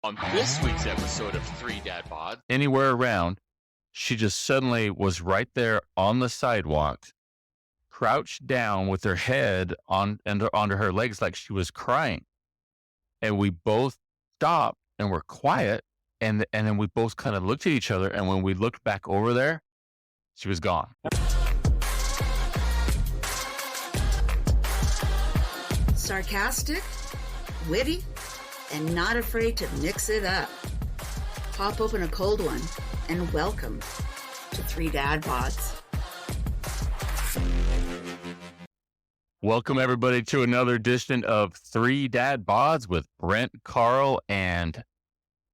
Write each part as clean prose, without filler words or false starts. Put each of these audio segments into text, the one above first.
On this week's episode of Three Dad Bods, anywhere around, she just suddenly was right there on the sidewalk, crouched down with her head onto her legs like she was crying. And we both stopped and were quiet. And then we both kind of looked at each other. And when we looked back over there, she was gone. Sarcastic, witty, and not afraid to mix it up. Pop open a cold one and welcome to Three Dad Bods. Welcome everybody to another edition of Three Dad Bods with Brent, Karl, and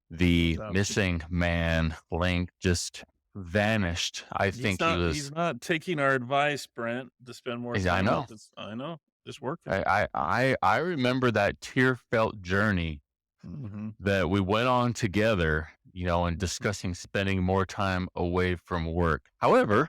the missing man. Link just vanished. He's not taking our advice, Brent, to spend more time. I know. Just working. I remember that tear-felt journey that we went on together, and discussing spending more time away from work. However,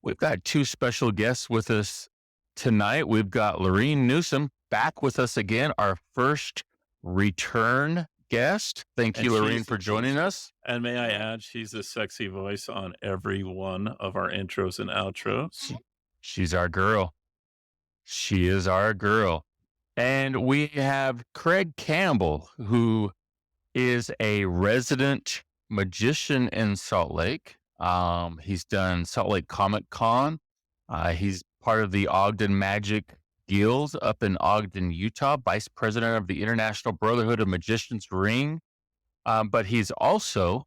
we've got two special guests with us tonight. We've got Lorene Newsome back with us again, our first return guest. Thank you, Lorene, for joining us. And may I add, she's a sexy voice on every one of our intros and outros. She's our girl. She is our girl. And we have Craig Campbell, who is a resident magician in Salt Lake. He's done Salt Lake Comic Con. He's part of the Ogden Magic Guild up in Ogden, Utah, vice president of the International Brotherhood of Magicians Ring. But he's also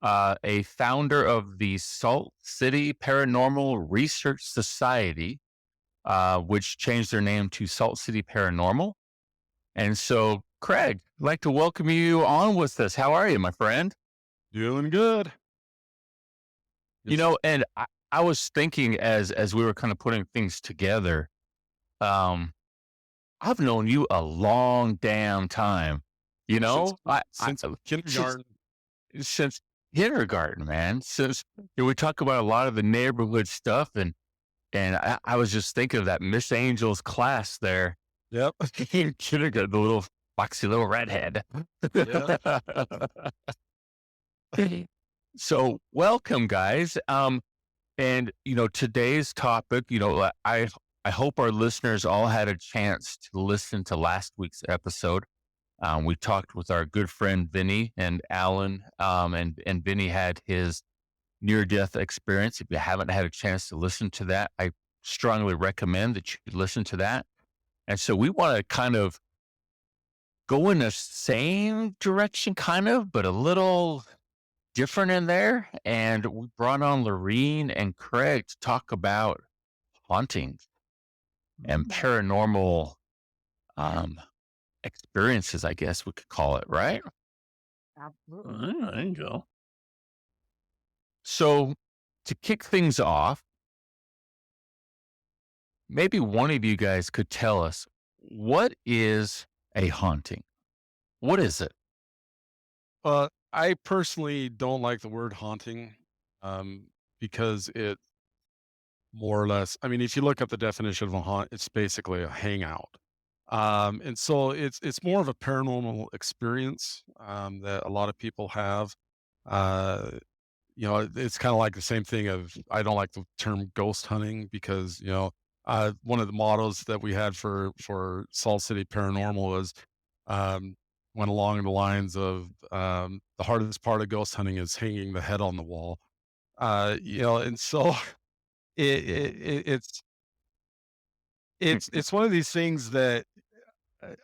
a founder of the Salt City Paranormal Research Society, which changed their name to Salt City Paranormal. And so, Craig, I'd like to welcome you on with us. How are you, my friend? Doing good. And I was thinking as we were kind of putting things together, I've known you a long damn time, since kindergarten. Since kindergarten, man. Since we talk about a lot of the neighborhood stuff, and I was just thinking of that Miss Angel's class there. Yep. In kindergarten, the little foxy little redhead. Yeah. So welcome, guys. And today's topic, I hope our listeners all had a chance to listen to last week's episode. We talked with our good friend Vinny and Alan, and Vinny had his near-death experience. If you haven't had a chance to listen to that, I strongly recommend that you listen to that. And so we want to kind of go in the same direction, but a little different in there. And we brought on Lorene and Craig to talk about hauntings and paranormal experiences, I guess we could call it, right? Absolutely. There you go. So to kick things off, maybe one of you guys could tell us, what is a haunting? What is it? I personally don't like the word haunting, because it more or less, if you look up the definition of a haunt, it's basically a hangout. And so it's more of a paranormal experience, that a lot of people have. It's kind of like the same thing of, I don't like the term ghost hunting because, one of the mottos that we had for Salt City Paranormal was, went along the lines of, the hardest part of ghost hunting is hanging the head on the wall. And so it's one of these things that,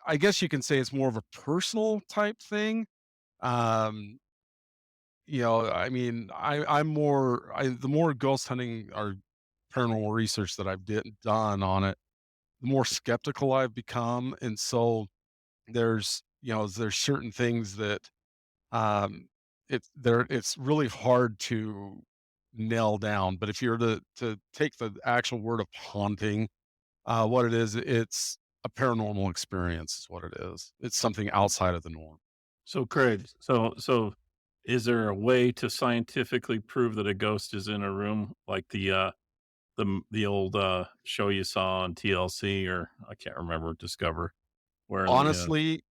I guess you can say it's more of a personal type thing. I'm the more ghost hunting or paranormal research that I've done on it, the more skeptical I've become. And so there's certain things that, it's really hard to nail down. But if you were to take the actual word of haunting, what it is, it's a paranormal experience is what it is. It's something outside of the norm. So, Craig, so is there a way to scientifically prove that a ghost is in a room, like the old show you saw on TLC, or I can't remember, Discover? Where Honestly,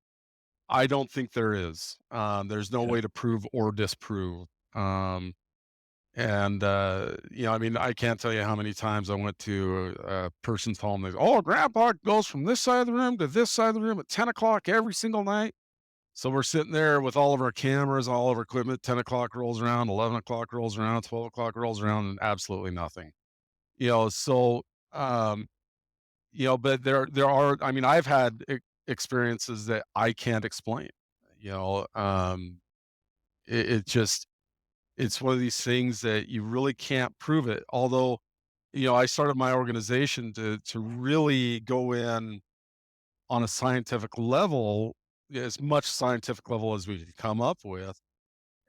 I don't think there is. There's no Okay. way to prove or disprove. I mean, I can't tell you how many times I went to a person's home. They, oh, grandpa goes from this side of the room to this side of the room at 10 o'clock every single night. So we're sitting there with all of our cameras, all of our equipment. 10 o'clock rolls around, 11 o'clock rolls around, 12 o'clock rolls around, and absolutely nothing. So, but there are, I mean, I've had experiences that I can't explain, you know, it just, it's one of these things that you really can't prove it. Although, I started my organization to really go in on a scientific level, as much scientific level as we could come up with,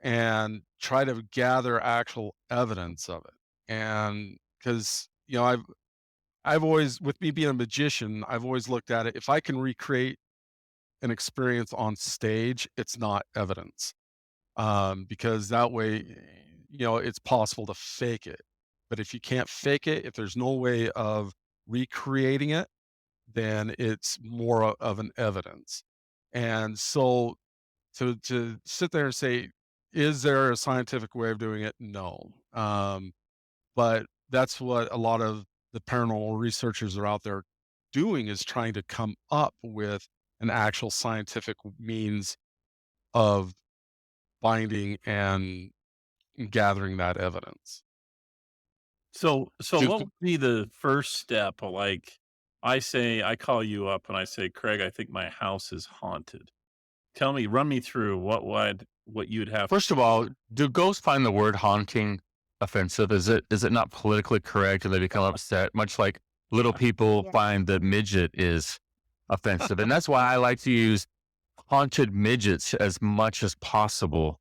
and try to gather actual evidence of it. And because, I've always, with me being a magician, I've always looked at it. If I can recreate an experience on stage, it's not evidence. Because that way, it's possible to fake it. But if you can't fake it, if there's no way of recreating it, then it's more of an evidence. And so to sit there and say, is there a scientific way of doing it? No. But that's what a lot of the paranormal researchers are out there doing, is trying to come up with an actual scientific means of finding and gathering that evidence. So Just- what would be the first step? Like, I call you up and I say, Craig, I think my house is haunted. Run me through what you'd have. First of all, do ghosts find the word haunting offensive? Is it not politically correct and they become upset? Much like little people find that midget is offensive. And that's why I like to use haunted midgets as much as possible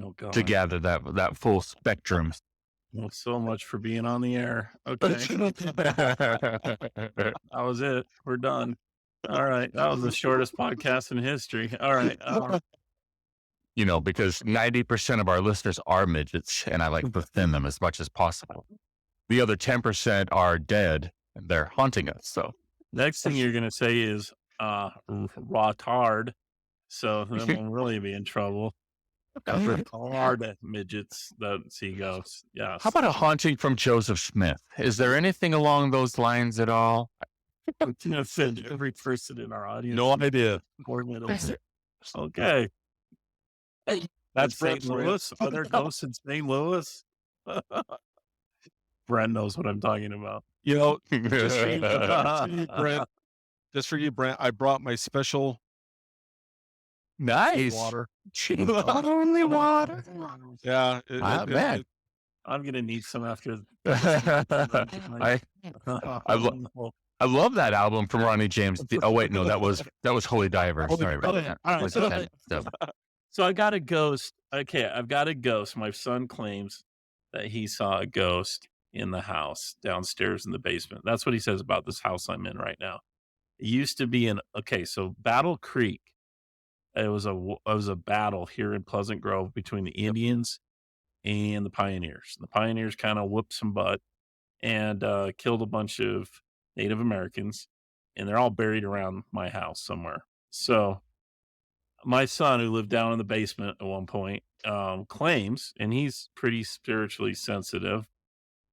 Oh, God. to gather that full spectrum. Well, so much for being on the air. Okay. That was it. We're done. All right. That was the shortest podcast in history. All right. Because 90% of our listeners are midgets, and I like to thin them as much as possible. The other 10% are dead, and they're haunting us. So Next thing you're going to say is rotard. So then we'll really be in trouble. Hard midgets that see ghosts. Yes. how about a haunting from Joseph Smith? Is there anything along those lines at all? I'm going to offend every person in our audience. No idea. Poor little. Okay. That's St. Louis. Are there ghosts in St. Louis? Brent knows what I'm talking about. Just for you, Brent. Just for you, Brent. I brought my special Nice. water. Only water. Yeah, Man. I'm going to need some after. I love that album from Ronnie James. Oh wait, no, that was Holy Diver. Sorry about that. All right, So, so I got a ghost. Okay, I've got a ghost. My son claims that he saw a ghost in the house downstairs in the basement. That's what he says about this house I'm in right now. It used to be so Battle Creek. It was a battle here in Pleasant Grove between the Indians and the Pioneers. The Pioneers kind of whooped some butt and killed a bunch of Native Americans, and they're all buried around my house somewhere. So my son, who lived down in the basement at one point, claims, and he's pretty spiritually sensitive,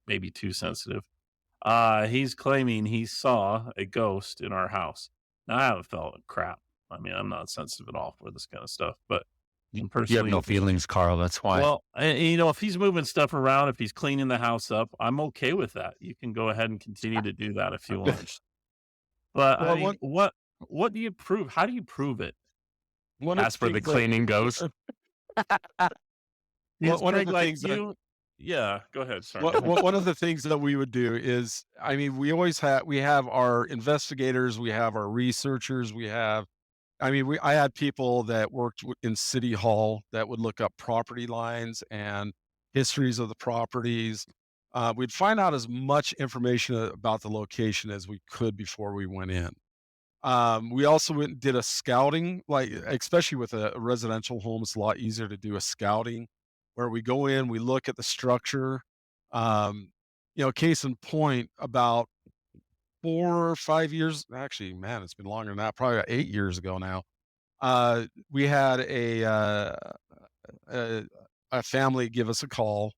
maybe too sensitive. He's claiming he saw a ghost in our house. Now, I haven't felt crap. I mean, I'm not sensitive at all for this kind of stuff, but personally, you have no feelings, Carl. That's why. Well, if he's moving stuff around, if he's cleaning the house up, I'm okay with that. You can go ahead and continue to do that if you want. But what do you prove? How do you prove it? As for the cleaning goes. One of the things yeah, go ahead. Sorry. One of the things that we would do is, I mean, we have our investigators, we have our researchers, I had people that worked in City Hall that would look up property lines and histories of the properties. We'd find out as much information about the location as we could before we went in. We also went and did a scouting, like especially with a residential home, it's a lot easier to do a scouting where we go in, we look at the structure. Case in point, about 4 or 5 years, actually, man, it's been longer than that, probably about 8 years ago now. we had a, a family give us a call,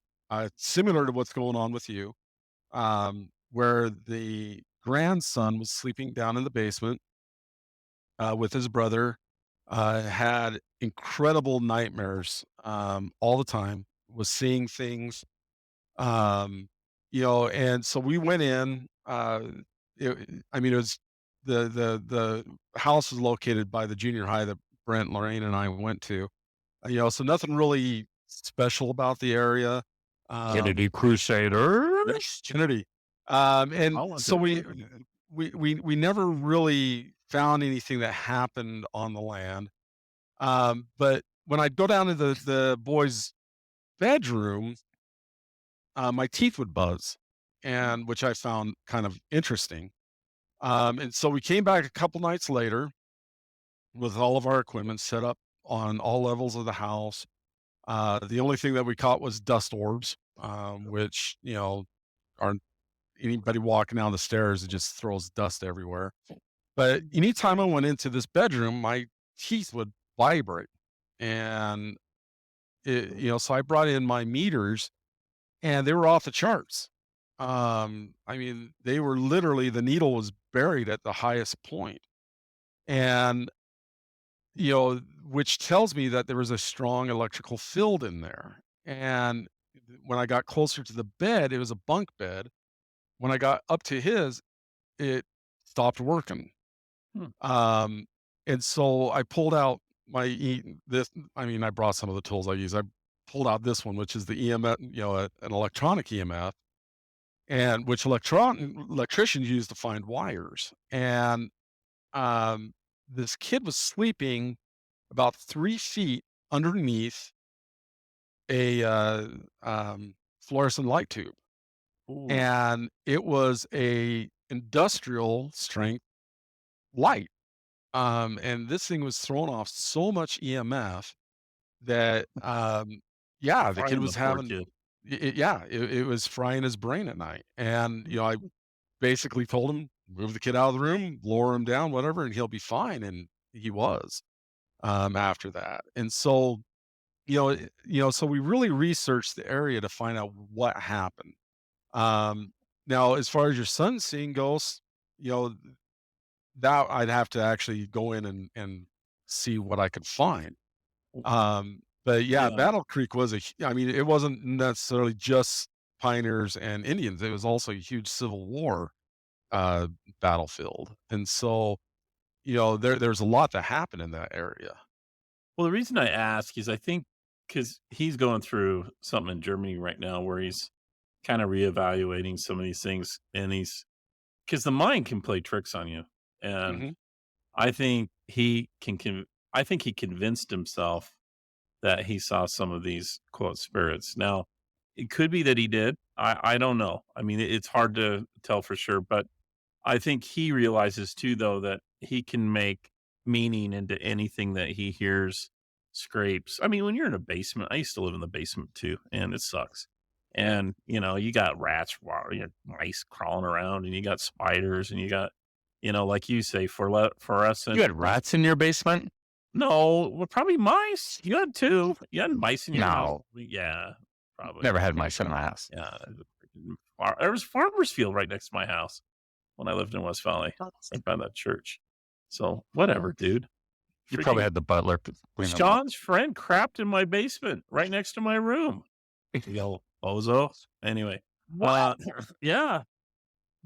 similar to what's going on with you, where the grandson was sleeping down in the basement with his brother, had incredible nightmares all the time, was seeing things, um, and so we went in. I mean, it was the house was located by the junior high that Brent, Lorene, and I went to. So nothing really special about the area. Kennedy Crusaders. Kennedy. I And want so to. we never really found anything that happened on the land. But when I go down to the boys' bedroom, my teeth would buzz, and which I found kind of interesting. And so we came back a couple nights later with all of our equipment set up on all levels of the house. The only thing that we caught was dust orbs, which aren't anybody walking down the stairs. It just throws dust everywhere. But anytime I went into this bedroom, my teeth would vibrate, and so I brought in my meters, and they were off the charts. I mean, they were literally the needle was buried at the highest point, and which tells me that there was a strong electrical field in there. And when I got closer to the bed, it was a bunk bed. When I got up to his, it stopped working. Hmm. And so I pulled out this. I mean, I brought some of the tools I use. I pulled out this one, which is the EMF, an electronic EMF, and which electricians use to find wires. And this kid was sleeping about 3 feet underneath a fluorescent light tube, Ooh. and it was a industrial strength light. And this thing was throwing off so much EMF that, yeah, the kid Frying was the poor having, kid. it was frying his brain at night. And, I basically told him, move the kid out of the room, lower him down, whatever, and he'll be fine. And he was, after that. And so, so we really researched the area to find out what happened. Now, as far as your son seeing ghosts, you know, that I'd have to actually go in and see what I could find. But yeah, Yeah. Battle Creek was I mean, it wasn't necessarily just pioneers and Indians. It was also a huge Civil War uh, battlefield. And so, there's a lot that happened in that area. Well, the reason I ask is I think because he's going through something in Germany right now where he's kind of reevaluating some of these things, and because the mind can play tricks on you, and Hmm. I think I think he convinced himself that he saw some of these quote spirits. Now, it could be that he did. I don't know. I mean, it's hard to tell for sure, but I think he realizes too, though, that he can make meaning into anything that he hears, scrapes. I mean, when you're in a basement, I used to live in the basement too, and it sucks. And you got rats, mice crawling around, and you got spiders, and you got, like you say, for us, and You had rats in your basement? no, well, probably mice. You had two. You had mice in your house. No, Yeah, probably. never had mice in my house. Yeah, there was a farmer's field right next to my house when I lived in West Valley, right by that church. So whatever, dude. You probably Freaking had the butler clean them up. Sean's friend crapped in my basement right next to my room. Yo, bozo. Anyway, yeah.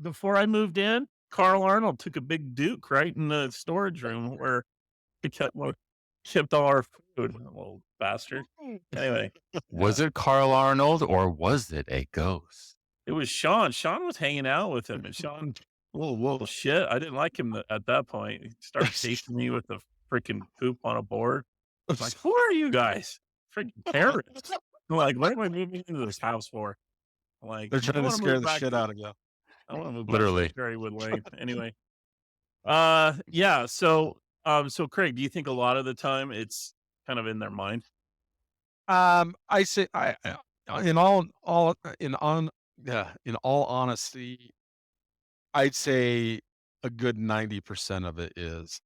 Before I moved in, Carl Arnold took a big Duke right in the storage room where he kept all our food. Little bastard. Anyway, Was it Carl Arnold or was it a ghost? it was Sean. Sean was hanging out with him, and Sean, whoa, shit. I didn't like him at that point. He started chasing me with the freaking poop on a board. I was like, who are you guys? Freaking terrorists. I'm like, what am I moving into this house for? I'm like, They're I trying to wanna scare move the back shit to- out of you. I want to move Literally. back to Cherrywood Lane. Anyway. Yeah. So Craig, do you think a lot of the time it's kind of in their mind? I say in all honesty, I'd say a good 90% of it is.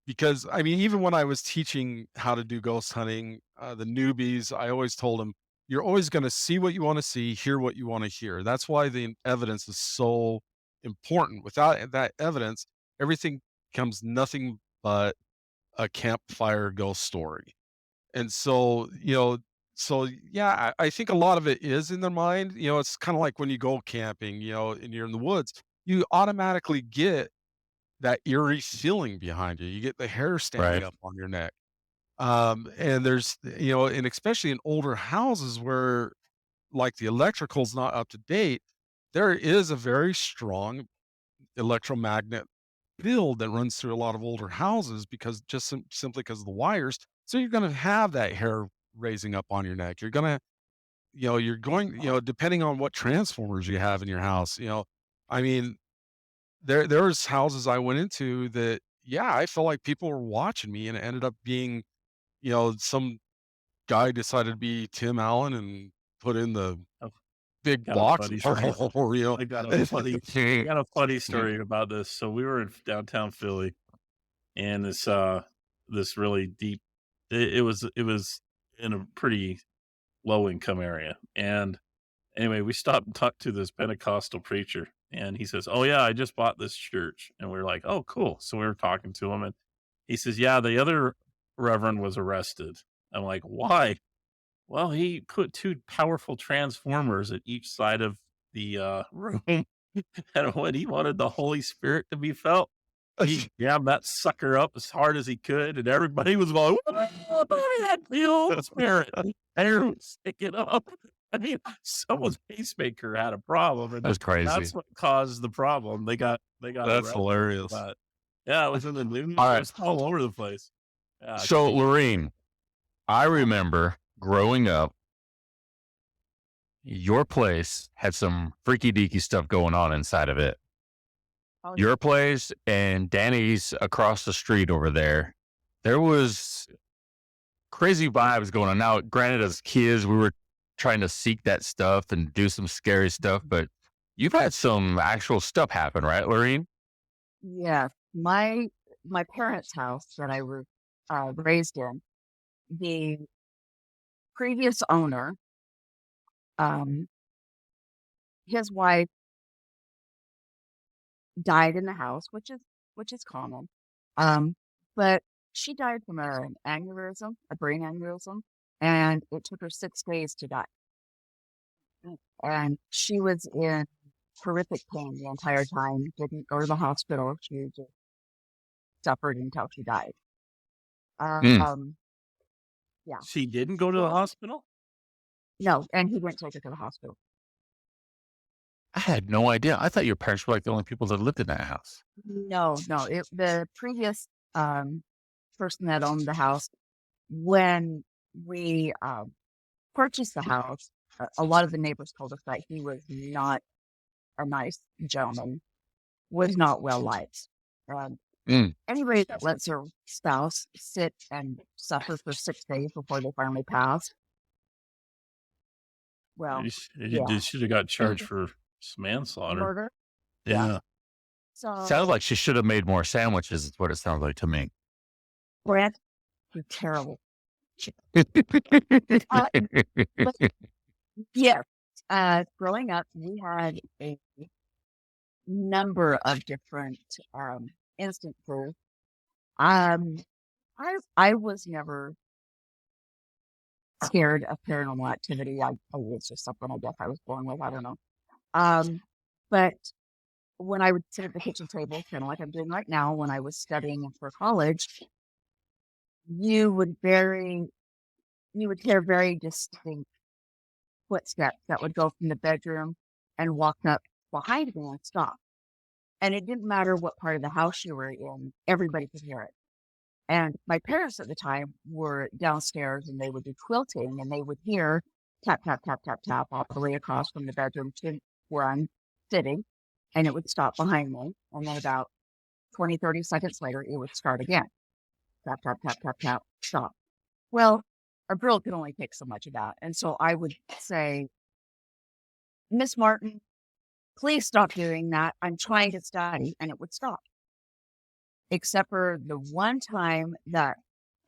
Because I mean, even when I was teaching how to do ghost hunting, the newbies, I always told them, you're always going to see what you want to see, hear what you want to hear. That's why the evidence is so important. Without that evidence, everything becomes nothing but a campfire ghost story. And so, yeah, I think a lot of it is in their mind. It's kind of like when you go camping, and you're in the woods, you automatically get that eerie feeling behind you. You get the hair standing Right. up on your neck. And there's, and especially in older houses where like the electrical's not up to date, there is a very strong electromagnet field that runs through a lot of older houses because just simply because of the wires. So you're going to have that hair raising up on your neck. You're going to, depending on what transformers you have in your house, I mean, there's houses I went into that, yeah, I felt like people were watching me, and it ended up being, some guy decided to be Tim Allen and put in the Oh, big got a box. funny story. I got a funny Mm. story about this. So we were in downtown Philly, and this really deep. It was in a pretty low income area, and anyway, we stopped and talked to this Pentecostal preacher, and he says, "Oh yeah, I just bought this church," and we are like, "Oh cool." So we were talking to him, and he says, "Yeah, the other reverend was arrested." I'm like, "Why?" Well, he put two powerful transformers at each side of the room, and when he wanted the Holy Spirit to be felt, he jammed that sucker up as hard as he could, and everybody was going, "Whoa, that the Holy Spirit!" And it was sticking up. I mean, someone's pacemaker had a problem, and That's crazy. that's what caused the problem. They got That's arrested, hilarious. but yeah, it was in the news. All It right. was all over the place. Yeah, So, Lorene, I remember growing up, your place had some freaky deaky stuff going on inside of it. Oh, yeah. Your place and Danny's across the street over there, there was crazy vibes going on. Now, granted, as kids, we were trying to seek that stuff and do some scary stuff, but you've had some actual stuff happen, right, Lorene? Yeah. My parents' house that I was raised in, the previous owner, um, his wife died in the house, which is common. But she died from an aneurysm, a brain aneurysm, and it took her 6 days to die. And she was in horrific pain the entire time, didn't go to the hospital. She just suffered until she died. Mm. Yeah. she didn't go to the hospital. No, and he didn't take her to the hospital. I had no idea. I thought your parents were like the only people that lived in that house. No, the previous person that owned the house, when we purchased the house, a lot of the neighbors told us that he was not a nice gentleman, was not well liked. Anybody that lets their spouse sit and suffer for 6 days before they finally pass, well, You should have got charged for manslaughter. murder. Yeah. So, Sounds like she should have made more sandwiches, is what it sounds like to me. Brent, you're terrible. Yes. Growing up, we had a number of different instances. I was never scared of paranormal activity. I was just something I guess I was born with. I don't know. But when I would sit at the kitchen table, kind of like I'm doing right now, when I was studying for college, you would hear very distinct footsteps that would go from the bedroom and walk up behind me and stop. And it didn't matter what part of the house you were in, everybody could hear it. And my parents at the time were downstairs and they would be quilting and they would hear tap, tap, tap, tap, tap all the way across from the bedroom to where I'm sitting. And it would stop behind me. And then about 20, 30 seconds later, it would start again. Tap, tap, tap, tap, tap, stop. Well, a girl could only take so much of that. And so I would say, Miss Martin, please stop doing that. I'm trying to study. And it would stop. except for the one time that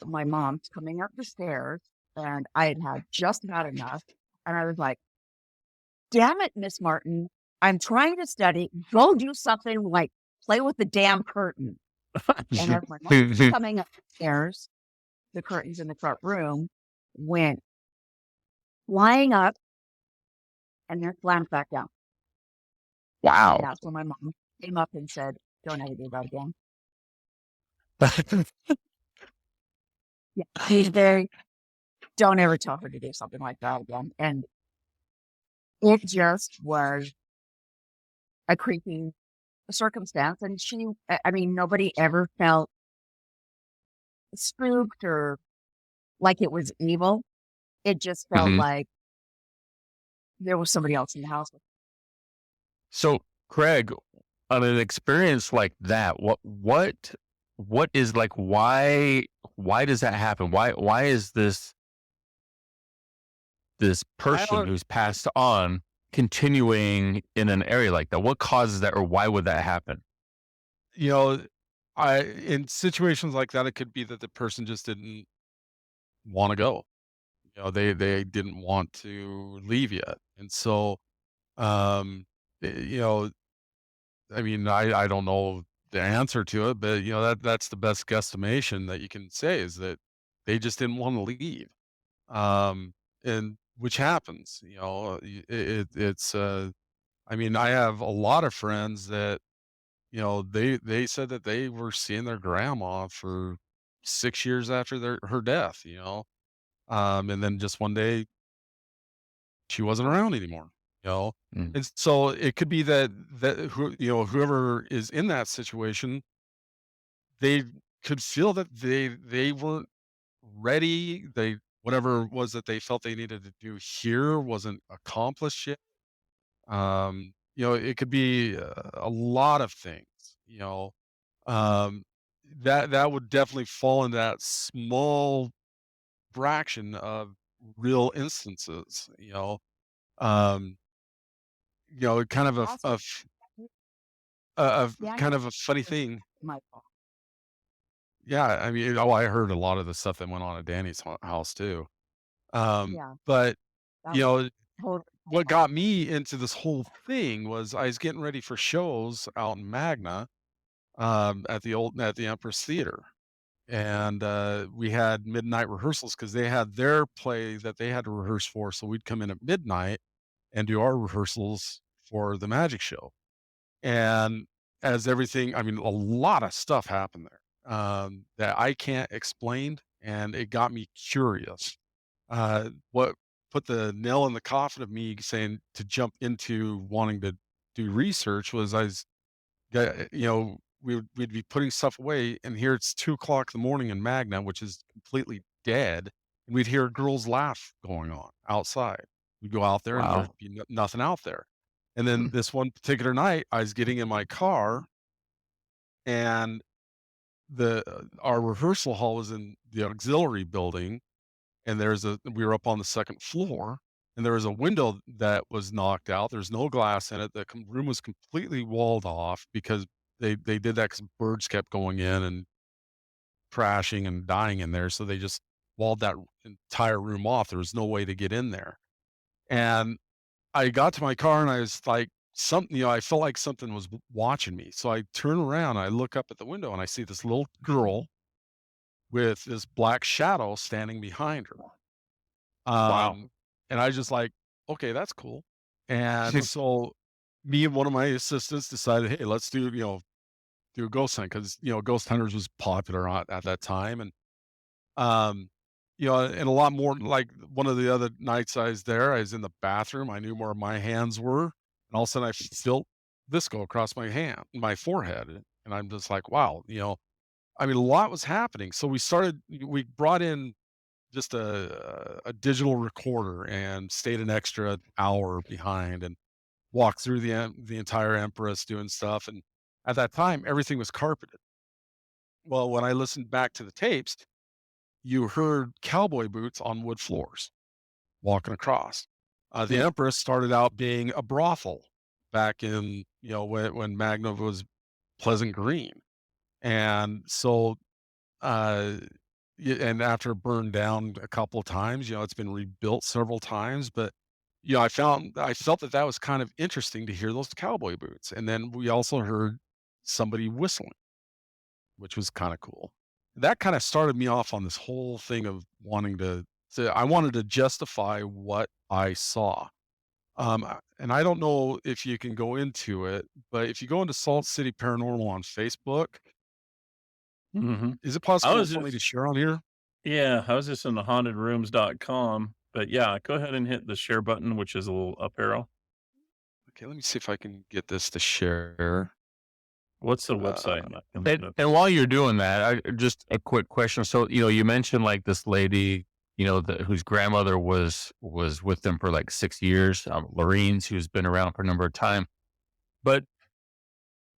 my mom's coming up the stairs and I had had just about enough. And I was like, damn it, Miss Martin, I'm trying to study. Go do something like play with the damn curtain. And as my mom was coming up the stairs, the curtains in the front room went flying up and then slammed back down. And Wow. that's when my mom came up and said, don't ever do that again. Yeah, she's very, don't ever tell her to do something like that again. And it just was a creepy circumstance. And she, I mean, nobody ever felt spooked or like it was evil. It just felt Mhm. like there was somebody else in the house. So, Craig, on an experience like that, what is like, why does that happen? Why is this I person don't, who's passed on continuing in an area like that? What causes that, or why would that happen? you know, in situations like that, it could be that the person just didn't want to go. They didn't want to leave yet, and so, um, you know, I mean, I don't know the answer to it, but that's the best guesstimation that you can say is that they just didn't want to leave. And which happens, it's I mean, I have a lot of friends that, they said that they were seeing their grandma for 6 years after her death, and then just one day she wasn't around anymore, you know? Mm. And so it could be that whoever is in that situation, they could feel that they weren't ready. They whatever it was that they felt they needed to do here wasn't accomplished yet. It could be a lot of things, you know. Um, that would definitely fall in that small fraction of real instances, Um, kind of Also, kind Daniel of a funny was thing. my fault. Yeah, I mean, I heard a lot of the stuff that went on at Danny's house too. Yeah, But that you was know, totally my what fault. got me into this whole thing was I was getting ready for shows out in Magna, at the Empress Theater, and we had midnight rehearsals because they had their play that they had to rehearse for. So we'd come in at midnight and do our rehearsals for the magic show. And as everything, I mean, a lot of stuff happened there that I can't explain, and it got me curious. What put the nail in the coffin of me saying to jump into wanting to do research was we'd be putting stuff away, and here it's 2 o'clock in the morning in Magna, which is completely dead, and we'd hear girls laugh going on outside. We'd go out there, and Wow. there'd be nothing out there. And then this one particular night, I was getting in my car, and our rehearsal hall was in the auxiliary building, and we were up on the second floor, and there was a window that was knocked out. There's no glass in it. The room was completely walled off because they did that because birds kept going in and crashing and dying in there. So they just walled that entire room off. There was no way to get in there. And I got to my car and I was like, I felt like something was watching me. So I turn around, I look up at the window and I see this little girl with this black shadow standing behind her. Wow. And I was just like, okay, that's cool. And so me and one of my assistants decided, hey, let's do a ghost hunt because, Ghost Hunters was popular at that time. Um, and a lot more like one of the other nights I was there, I was in the bathroom. I knew where my hands were. And all of a sudden I felt this go across my forehead. And I'm just like, wow, I mean, a lot was happening. So we brought in just a digital recorder and stayed an extra hour behind and walked through the entire Empress doing stuff. And at that time, everything was carpeted. Well, when I listened back to the tapes, you heard cowboy boots on wood floors walking across. The Empress started out being a brothel back in, when Magna was Pleasant Green. And so, uh, and after it burned down a couple of times, it's been rebuilt several times. But I felt that was kind of interesting to hear those cowboy boots. And then we also heard somebody whistling, which was kind of cool. That kind of started me off on this whole thing of wanting to. So I wanted to justify what I saw. And I don't know if you can go into it, but if you go into Salt City Paranormal on Facebook, Mhm. is it I possible was for me to just share on here? Yeah, I was just in the hauntedrooms.com, but yeah, go ahead and hit the share button, which is a little up arrow. Okay, let me see if I can get this to share. What's the Uh, website? I can look And, it up. and while you're doing that, just a quick question. So, you mentioned like this lady, whose grandmother was with them for like 6 years, Lorene's, who's been around for a number of time, but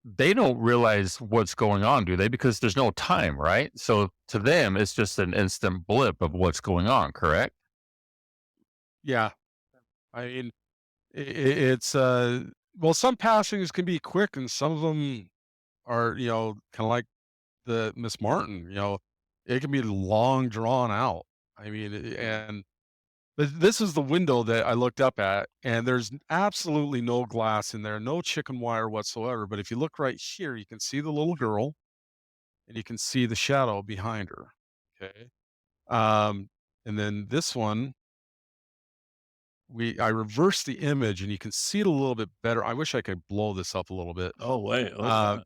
they don't realize what's going on, do they? Because there's no time, right? So to them, it's just an instant blip of what's going on, correct? yeah, I mean, it's well, some passings can be quick, and some of them are, kind of like the Miss Martin. It can be long drawn out. I mean, and but this is the window that I looked up at, and there's absolutely no glass in there, no chicken wire whatsoever. But if you look right here, you can see the little girl, and you can see the shadow behind her. Okay. Um, and then this one, I reversed the image, and you can see it a little bit better. I wish I could blow this up a little bit. Oh, wait, what's Uh, that?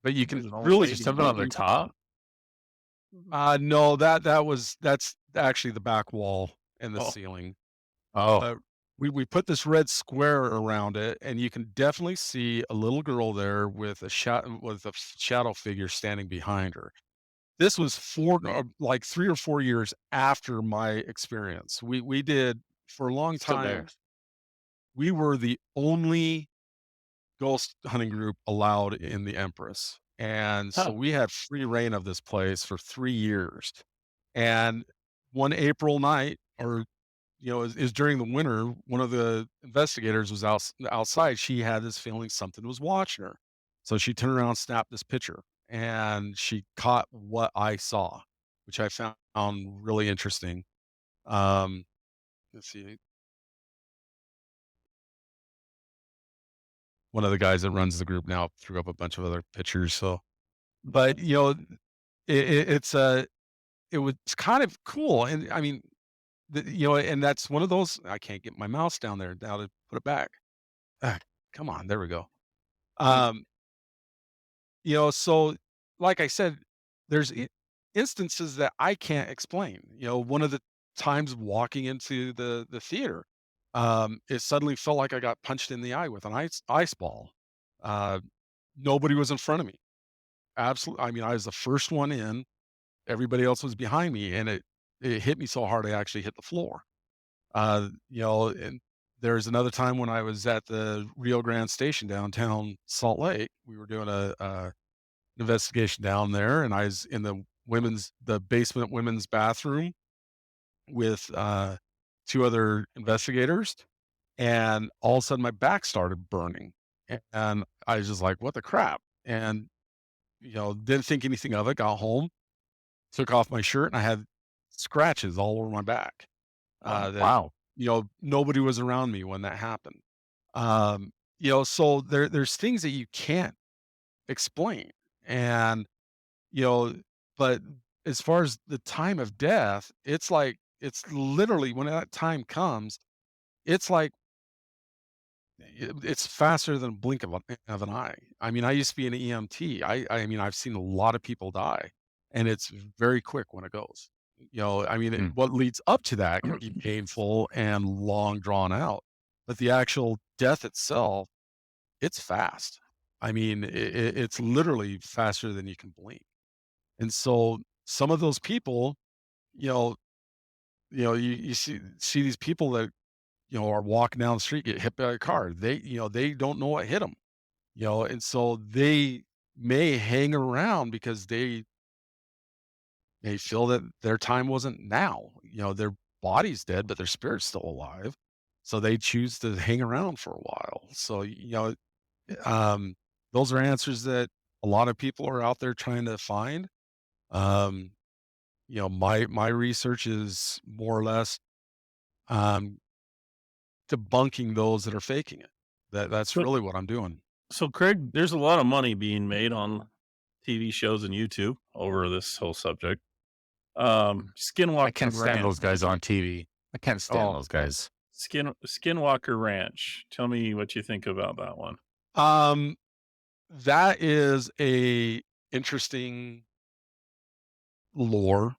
but you There's can an old really Is lady something on the hanging. top? no, that's actually the back wall and the Oh, ceiling. Oh, Uh, we put this red square around it, and you can definitely see a little girl there with a shadow figure standing behind her. This was like 3 or 4 years after my experience. We did for a long still there. time. We were the only ghost hunting group allowed in the Empress, and so Huh. we had free reign of this place for 3 years. And one April night, or is during the winter, one of the investigators was outside. She had this feeling something was watching her. So she turned around, snapped this picture, and she caught what I saw, which I found really interesting. Um, let's see. One of the guys that runs the group now threw up a bunch of other pictures. So, but it's it was kind of cool. And I mean, and that's one of those. I can't get my mouse down there now to put it back. Ah, come on, there we go. Um, so like I said, there's instances that I can't explain. One of the times walking into the theater, it suddenly felt like I got punched in the eye with an ice ball. Uh, Nobody was in front of me. Absolutely, I mean, I was the first one in. Everybody else was behind me, and it hit me so hard I actually hit the floor. And there's another time when I was at the Rio Grande Station downtown Salt Lake. We were doing an investigation down there, and I was in the basement women's bathroom with two other investigators, and all of a sudden my back started burning, and I was just like, "What the crap?" And didn't think anything of it. Got home, took off my shirt, and I had scratches all over my back. Oh, That wow. nobody was around me when that happened. So there's things that you can't explain, and you know, but as far as the time of death, it's like it's literally when that time comes, it's like it's faster than a blink of an eye. I mean, I used to be an EMT. I mean, I've seen a lot of people die, and it's very quick when it goes. I mean, Hmm. what leads up to that can be painful and long drawn out, but the actual death itself, it's fast. I mean, it's literally faster than you can blink. And so some of those people, you know, you see these people that are walking down the street, get hit by a car. They don't know what hit them. And so they may hang around because they feel that their time wasn't now. Their body's dead, but their spirit's still alive. So they choose to hang around for a while. So, um, those are answers that a lot of people are out there trying to find. Um, my research is more or less um, debunking those that are faking it. That's So, really what I'm doing. so Craig, there's a lot of money being made on TV shows and YouTube over this whole subject. I Skinwalker can't stand Ranch. those guys on TV. I can't stand Oh, those guys. Skinwalker Ranch. Tell me what you think about that one. um, that is a interesting lore.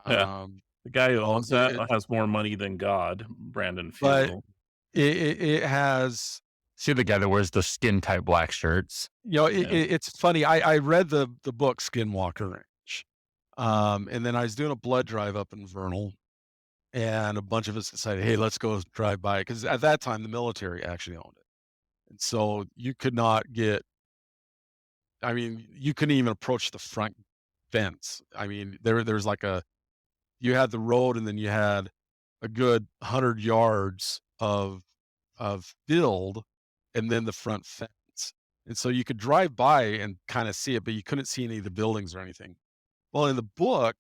Yeah. Um, The guy who you know, owns that has more money than God, Brandon but Fuel. it has, See the guy that wears the skin tight black shirts. Yeah. it's funny. I read the book Skinwalker Ranch, and then I was doing a blood drive up in Vernal, and a bunch of us decided, hey, let's go drive by, because at that time the military actually owned it, and so you could not get. I mean, you couldn't even approach the front fence. I mean, there's like you had the road, and then you had a good 100 yards of field, and then the front fence. And so you could drive by and kind of see it, but you couldn't see any of the buildings or anything. Well, in the book,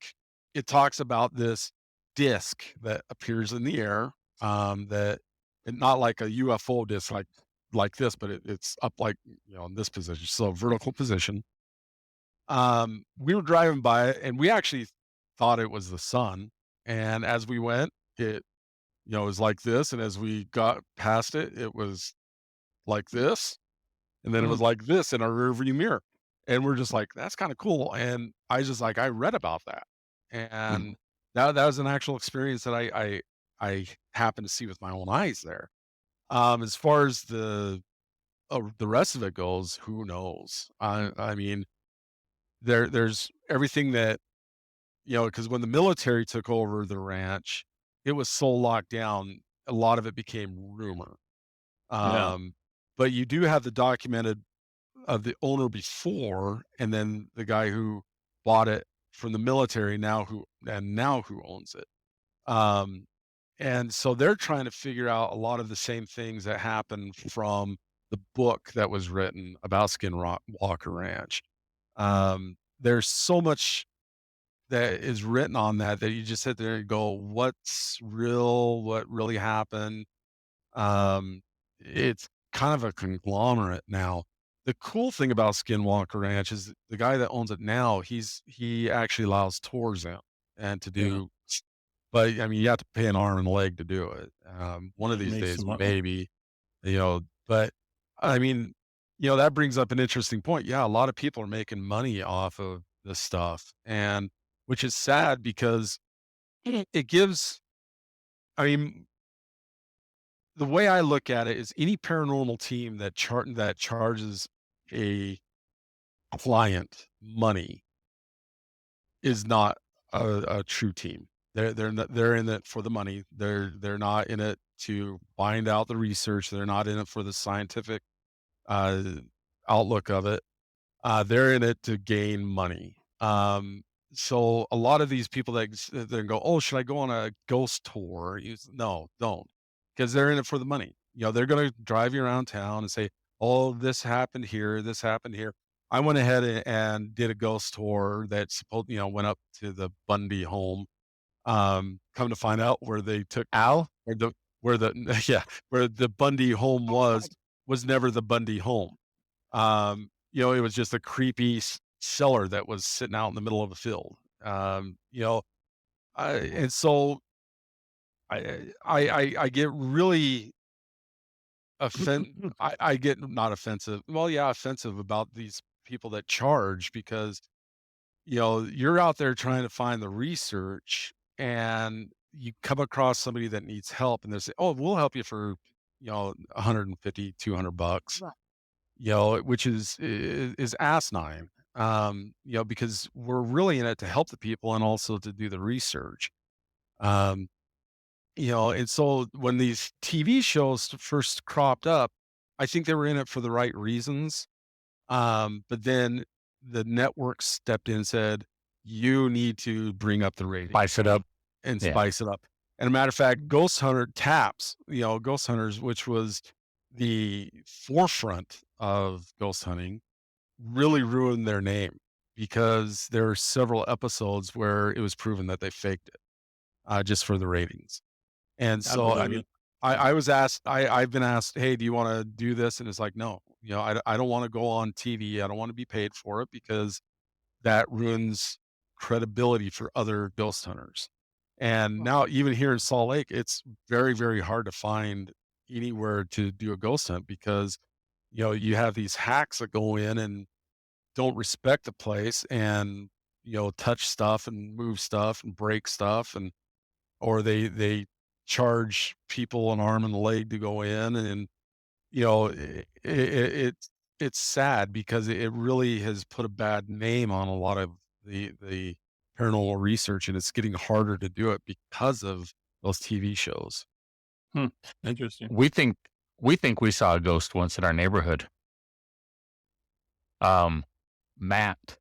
it talks about this disc that appears in the air, that and not like a UFO disc like this, but it's up like, in this position, so vertical position. We were driving by it, and we actually thought it was the sun. And as we went, it was like this, and as we got past it, it was like this, and then it was like this in our rearview mirror, and we're just like, "That's kinda cool," and I read about that, and that was an actual experience that I happened to see with my own eyes there. As far as the rest of it goes, who knows? I mean, there's everything that, because when the military took over the ranch, it was so locked down, a lot of it became rumor. Yeah. But you do have the documented of the owner before, and then the guy who bought it from the military now who owns it. Um, and so they're trying to figure out a lot of the same things that happened from the book that was written about Skinwalker Ranch. There's so much that is written on that you just sit there and go, what's real? What really happened? It's kind of a conglomerate now. The cool thing about Skinwalker Ranch is the guy that owns it now, he actually allows tours in and to Yeah. do, but I mean, you have to pay an arm and a leg to do it. One of It these makes days, some money. maybe, but I mean, that brings up an interesting point. Yeah, a lot of people are making money off of this stuff, and which is sad because it gives, I mean, the way I look at it is any paranormal team that charges a client money is not a true team. They're in it for the money. They're not in it to find out the research. They're not in it for the scientific uh, outlook of it. They're in it to gain money. So a lot of these people that go, oh, should I go on a ghost tour? No, don't, because they're in it for the money. They're going to drive you around town and say, oh, this happened here, this happened here. I went ahead and did a ghost tour that went up to the Bundy home. Come to find out where they took Al? where the yeah, where the Bundy home was never the Bundy home. It was just a creepy cellar that was sitting out in the middle of a field. And so I get really I get not offensive. Well, yeah, offensive about these people that charge because, you're out there trying to find the research, and you come across somebody that needs help, and they say, "Oh, we'll help you for, 150, $200." Right. Which is asinine. Because we're really in it to help the people and also to do the research. Um, and so when these TV shows first cropped up, I think they were in it for the right reasons. But then the network stepped in and said, you need to bring up the rating Spice it up. and Yeah. spice it up. And a matter of fact, Ghost Hunter Taps, Ghost Hunters, which was the forefront of ghost hunting, really ruined their name because there were several episodes where it was proven that they faked it just for the ratings. And I so, I believe mean, it. I was asked, I've been asked, hey, do you want to do this? And it's like, no, I don't want to go on TV. I don't want to be paid for it because that ruins credibility for other ghost hunters. And Well, now, even here in Salt Lake, it's very, very hard to find anywhere to do a ghost hunt because, you have these hacks that go in and don't respect the place and, touch stuff and move stuff and break stuff. And or they charge people an arm and a leg to go in, and it's sad because it really has put a bad name on a lot of the paranormal research, and it's getting harder to do it because of those TV shows. Interesting. We think we saw a ghost once in our neighborhood. Matt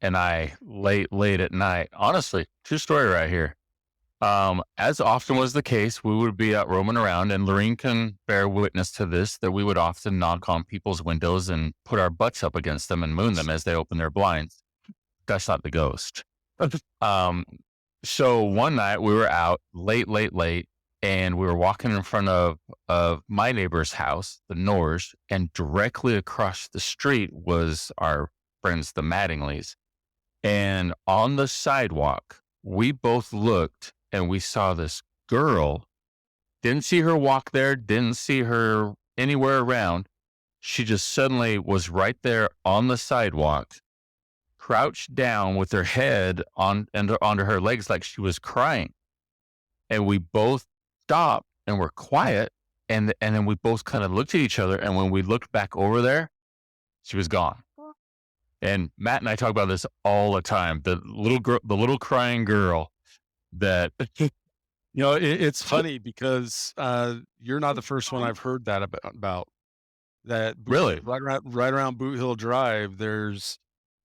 and I late at night. Honestly, true story right here. As often was the case, we would be out roaming around, and Lorene can bear witness to this, that we would often knock on people's windows and put our butts up against them and moon them as they open their blinds. That's not the ghost. Um, so one night we were out late, and we were walking in front of my neighbor's house, the Norrs, and directly across the street was our friends, the Mattingleys. And on the sidewalk, we both looked and we saw this girl. Didn't see her walk there, didn't see her anywhere around. She just suddenly was right there on the sidewalk, crouched down with her head onto her legs like she was crying. And we both stopped and were quiet. And then we both kind of looked at each other. And when we looked back over there, she was gone. And Matt and I talk about this all the time. The little crying girl that It's funny because you're not the first one I've heard that about. That really, right around Boot Hill Drive, there's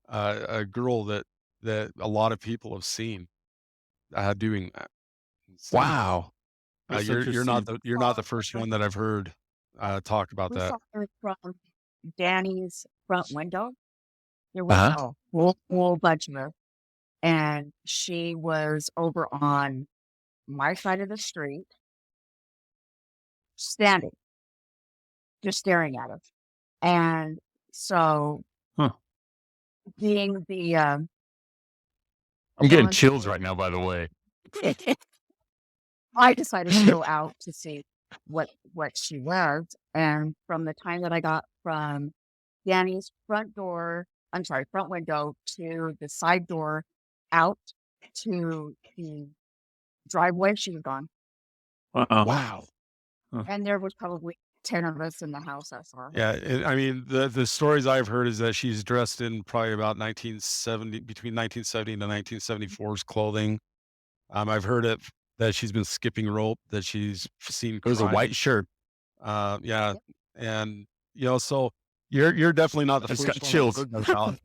a girl that a lot of people have seen doing that. So, wow. That's you're not interesting. the first one that I've heard talk about we that. saw her from Danny's front window. There was Uh-huh. a whole bunch of her. And she was over on my side of the street, standing, just staring at us. And so, Huh. being the I'm getting John- chills right now, by the way. I decided to go out to see what she was. And from the time that I got from Danny's front window to the side door out to the driveway, she was gone. Wow. And there was probably 10 of us in the house I saw her. Yeah, I mean, the stories I've heard is that she's dressed in probably about 1970, between 1970 to 1974's clothing. I've heard that she's been skipping rope, that she's seen. It was a crime. white shirt. Yeah, Yep. and so you're definitely not the I just first got one chills. I've heard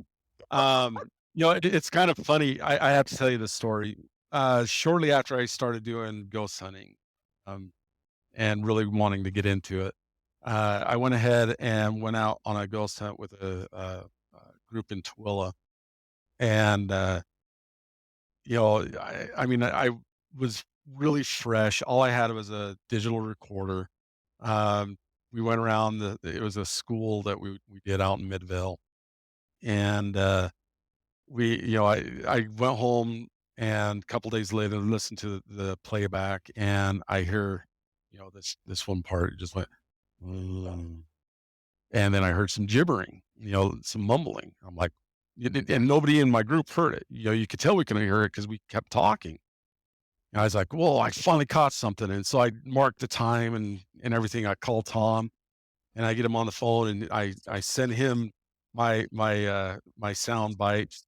about. It's kind of funny. I have to tell you the story. Shortly after I started doing ghost hunting, and really wanting to get into it, I went ahead and went out on a ghost hunt with a group in Tooele, and I mean, I was really fresh. All I had was a digital recorder. We went around it was a school that we did out in Midvale. And, I went home, and a couple days later listened to the playback, and I hear, this one part just went, "Mm." And then I heard some gibbering, some mumbling. I'm like, and nobody in my group heard it. You could tell we couldn't hear it because we kept talking. And I was like, well, I finally caught something. And so I marked the time and everything. I called Tom, and I get him on the phone, and I send him my sound bites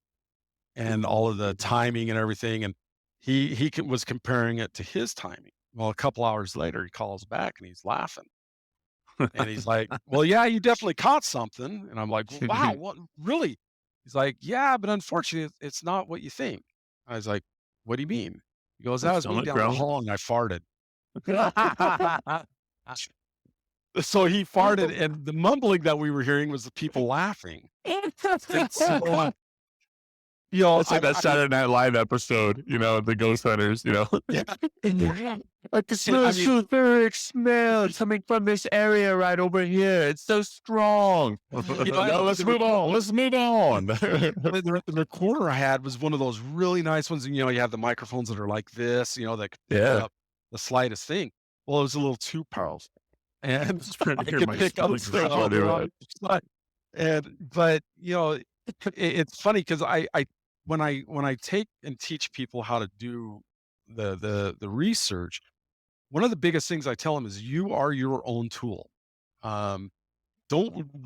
and all of the timing and everything. And he was comparing it to his timing. Well, a couple hours later, he calls back and he's laughing. And he's like, well, yeah, you definitely caught something. And I'm like, wow, what, really? He's like, yeah, but unfortunately, it's not what you think. I was like, what do you mean? He goes, that was me Stomach down the growling? hall and I farted. So he farted, and the mumbling that we were hearing was the people laughing. And so, It's like that Saturday Night Live episode, the ghost hunters, yeah. I can smell a sulfuric smell coming from this area right over here. It's so strong. No, let's move on. Let's move on. The recorder I had was one of those really nice ones. And, you have the microphones that are like this, that could pick up the slightest thing. Well, it was a little too powerful. And I could pick up stuff. But it's funny because when I take and teach people how to do the research, one of the biggest things I tell them is you are your own tool. Don't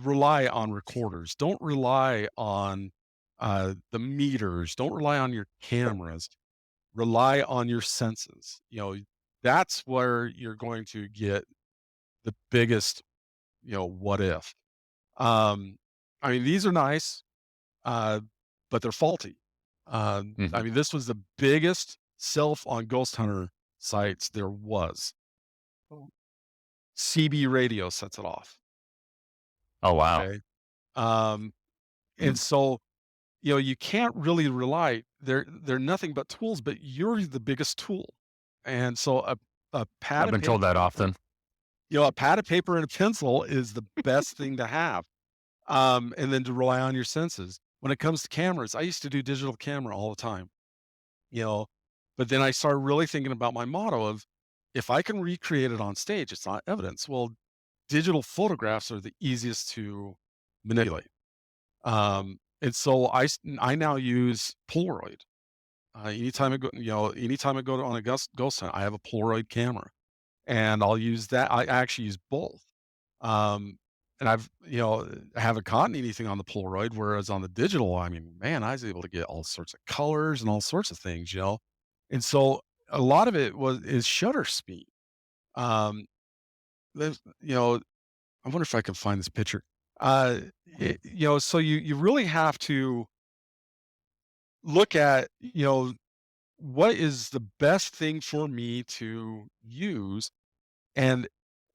rely on recorders. Don't rely on the meters. Don't rely on your cameras. Rely on your senses. That's where you're going to get the biggest, what if. These are nice, but they're faulty. This was the biggest self on ghost hunter sites there was. CB radio sets it off. Oh, wow. Okay. And so, you can't really rely. They're nothing but tools, but you're the biggest tool. And so a pad. I've been told that often. A pad of paper and a pencil is the best thing to have. And then to rely on your senses. When it comes to cameras, I used to do digital camera all the time, but then I started really thinking about my motto of, if I can recreate it on stage, it's not evidence. Well, digital photographs are the easiest to manipulate. And so I now use Polaroid. Anytime I go on a ghost hunt, I have a Polaroid camera, and I'll use that. I actually use both. And I haven't caught anything on the Polaroid, whereas on the digital, man, I was able to get all sorts of colors and all sorts of things, And so a lot of it is shutter speed. There's, I wonder if I can find this picture. So you really have to look at, what is the best thing for me to use. And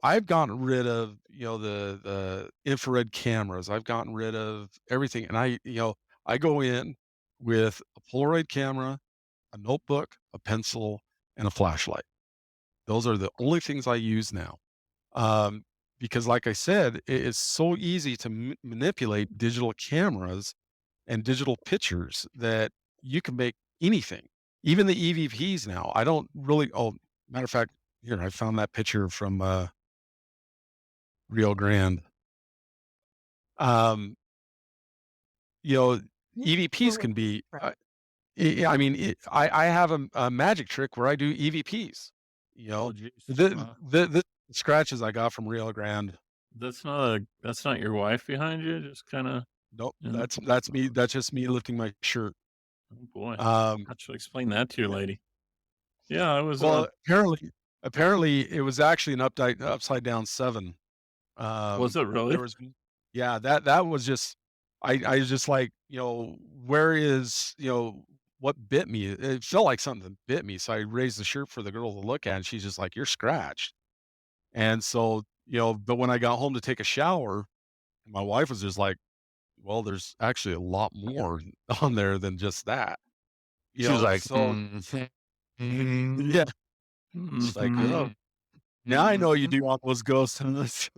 I've gotten rid of, the infrared cameras. I've gotten rid of everything. And I go in with a Polaroid camera, a notebook, a pencil, and a flashlight. Those are the only things I use now. Because like I said, it is so easy to manipulate digital cameras and digital pictures that you can make anything, even the EVPs now. I don't really, matter of fact, here, I found that picture from Rio Grande. EVPs can be, I have a magic trick where I do EVPs, the scratches I got from Rio Grande. That's not your wife behind you. Just kind of. Nope. That's me. That's just me lifting my shirt. Oh boy. How should I explain that to your lady? Yeah, I was. Well, apparently it was actually an upside down 7. Was it really? That was just, I was just like, where is, what bit me? It felt like something bit me. So I raised the shirt for the girl to look at, and she's just like, you're scratched. And so, but when I got home to take a shower, my wife was just like, well, there's actually a lot more on there than just that. She was like, yeah. It's like, oh, now I know you do all those ghost hunts.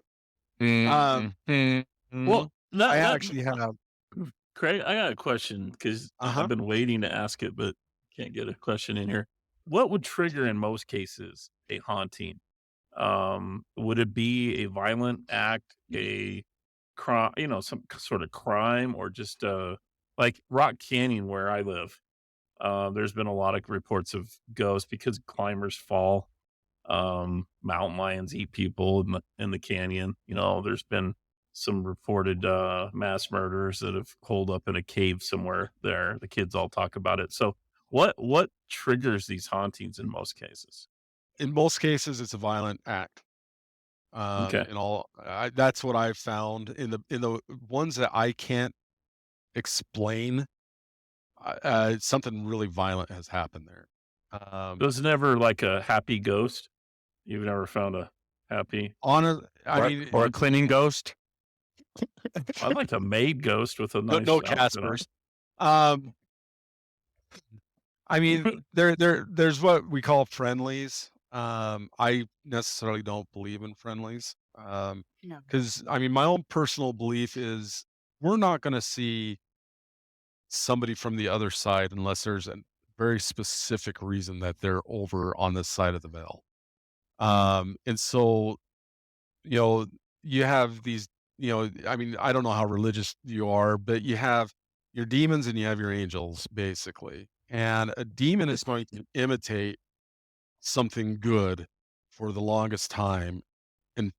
Well, I actually have. Craig, I got a question because I've been waiting to ask it, but can't get a question in here. What would trigger, in most cases, a haunting? Would it be a violent act, a crime, some sort of crime, or just like Rock Canyon where I live? There's been a lot of reports of ghosts because climbers fall. Mountain lions eat people in the canyon. There's been some reported mass murders that have holed up in a cave somewhere there. The kids all talk about it. So what triggers these hauntings in most cases? In most cases, it's a violent act. Okay. That's what I've found in the ones that I can't explain. Something really violent has happened there. There's never like a happy ghost. You've never found a happy. Or a cleaning ghost. I'd like a maid ghost with a nice no outfit on. Caspers. I mean, there's what we call friendlies. I necessarily don't believe in friendlies. No. Because I mean, my own personal belief is we're not going to see somebody from the other side unless there's a very specific reason that they're over on this side of the veil. And so, you know, you have these, I mean, I don't know how religious you are, but you have your demons and you have your angels, basically. And a demon is going to imitate something good for the longest time, and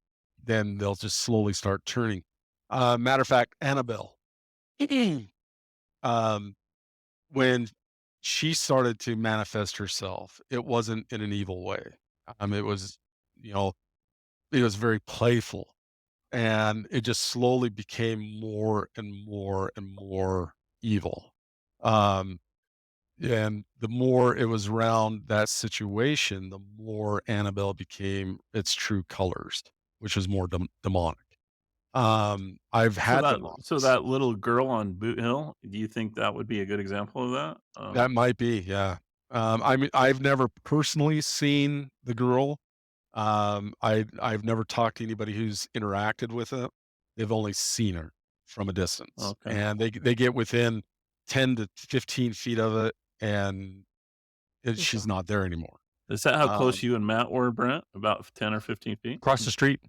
then they'll just slowly start turning. Matter of fact, Annabelle, um, when she started to manifest herself, it wasn't in an evil way. It was, you know, it was very playful, and it just slowly became more and more and more evil. Um, and the more it was around that situation, the more Annabelle became its true colors, which was more demonic. I've had So that little girl on Boot Hill, do you think that would be a good example of that? that might be, yeah. I mean, I've never personally seen the girl. I've never talked to anybody who's interacted with it. They've only seen her from a distance, Okay. and they get within 10 to 15 feet of it, and she's not there anymore. Is that how close you and Matt were, Brent? About 10 or 15 feet? Across the street.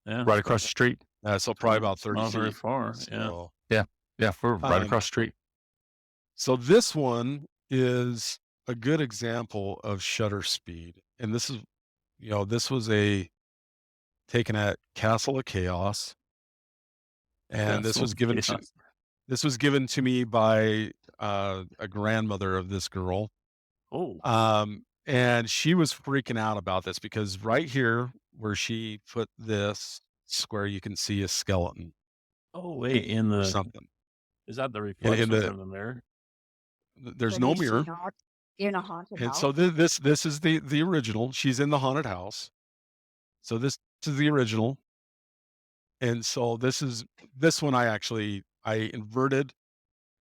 Yeah. Right across the street. So probably about 30 Not feet. very far. So, Yeah, we're right across the street. So this one is a good example of shutter speed. And this is, this was taken at Castle of Chaos. And this was given to me by a grandmother of this girl. Oh. And she was freaking out about this because right here where she put this square, you can see a skeleton. Oh, wait, something. Is that the reflection from the mirror? There's no mirror. In a haunted house. And so this is the original. She's in the haunted house. So this is the original. And so this one I inverted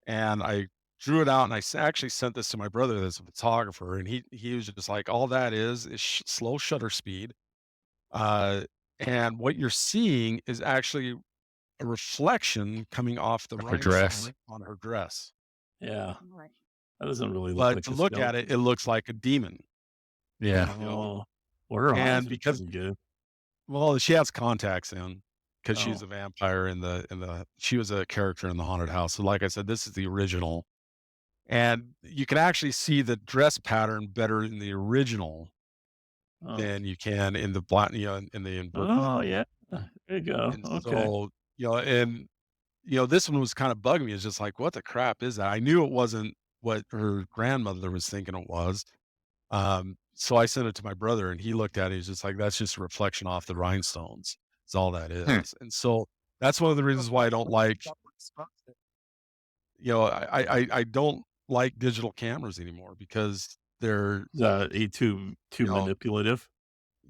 and I drew it out, and I actually sent this to my brother that's a photographer, and he was just like, all that is slow shutter speed. And what you're seeing is actually a reflection coming off the Her dress. on her dress. Yeah. Right. That doesn't really look But like to a look at skeleton. it looks like a demon. Yeah. Oh. Well, her eyes And are because pretty good. well, she has contacts in because she's Oh. a vampire she was a character in the haunted house. So like I said, this is the original. And you can actually see the dress pattern better in the original Oh. than you can in the black, in the inverted. Oh, yeah. There you go. And Okay. so, this one was kind of bugging me. It's just like, what the crap is that? I knew it wasn't what her grandmother was thinking it was. So I sent it to my brother, and he looked at it. He's just like, that's just a reflection off the rhinestones. That's all that is. And so that's one of the reasons why I don't like, I don't like digital cameras anymore because they're too manipulative.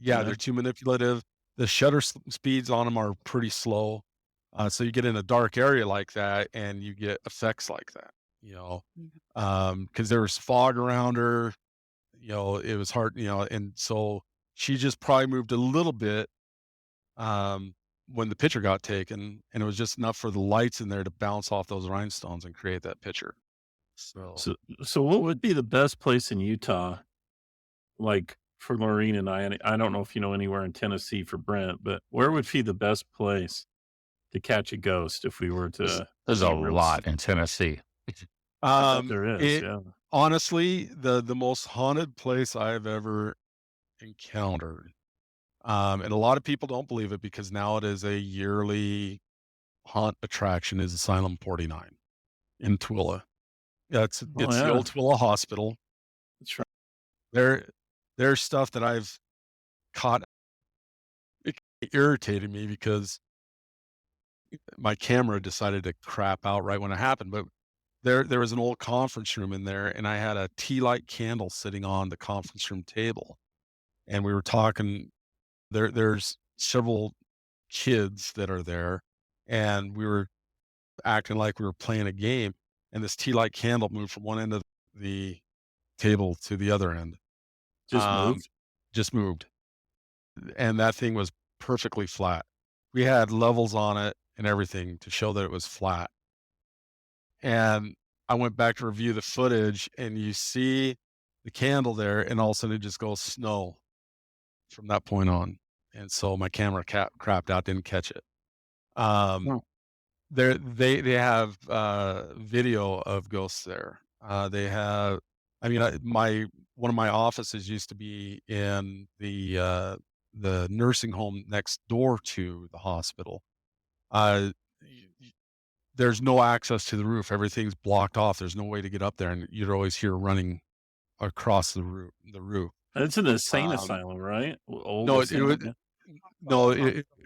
Yeah, they're too manipulative. The shutter speeds on them are pretty slow. So you get in a dark area like that and you get effects like that, because there was fog around her, it was hard, and so she just probably moved a little bit when the picture got taken, and it was just enough for the lights in there to bounce off those rhinestones and create that picture. So what would be the best place in Utah, like for Lorene and I? And I don't know if you know anywhere in Tennessee for Brent, but where would be the best place to catch a ghost if we were to? There's a lot in Tennessee. There is. Yeah. Honestly, the most haunted place I've ever encountered, and a lot of people don't believe it because now it is a yearly haunt attraction, is Asylum 49 in Twilla. Yeah, it's the old Twilla Hospital. That's right. There's stuff that I've caught. It irritated me because my camera decided to crap out right when it happened. But there was an old conference room in there, and I had a tea light candle sitting on the conference room table, and we were talking there's several kids that are there, and we were acting like we were playing a game, and this tea light candle moved from one end of the table to the other end. Just Um, moved. just moved, and that thing was perfectly flat. We had levels on it and everything to show that it was flat. And I went back to review the footage, and you see the candle there, and all of a sudden it just goes snow from that point on. And so my camera crapped out, didn't catch it. Hmm. They have video of ghosts there. They have, I mean, one of my offices used to be in the nursing home next door to the hospital. Uh, there's no access to the roof. Everything's blocked off. There's no way to get up there, and you'd always hear running across the roof. It's an insane Um, asylum, right? Old no, asylum. Yeah. no,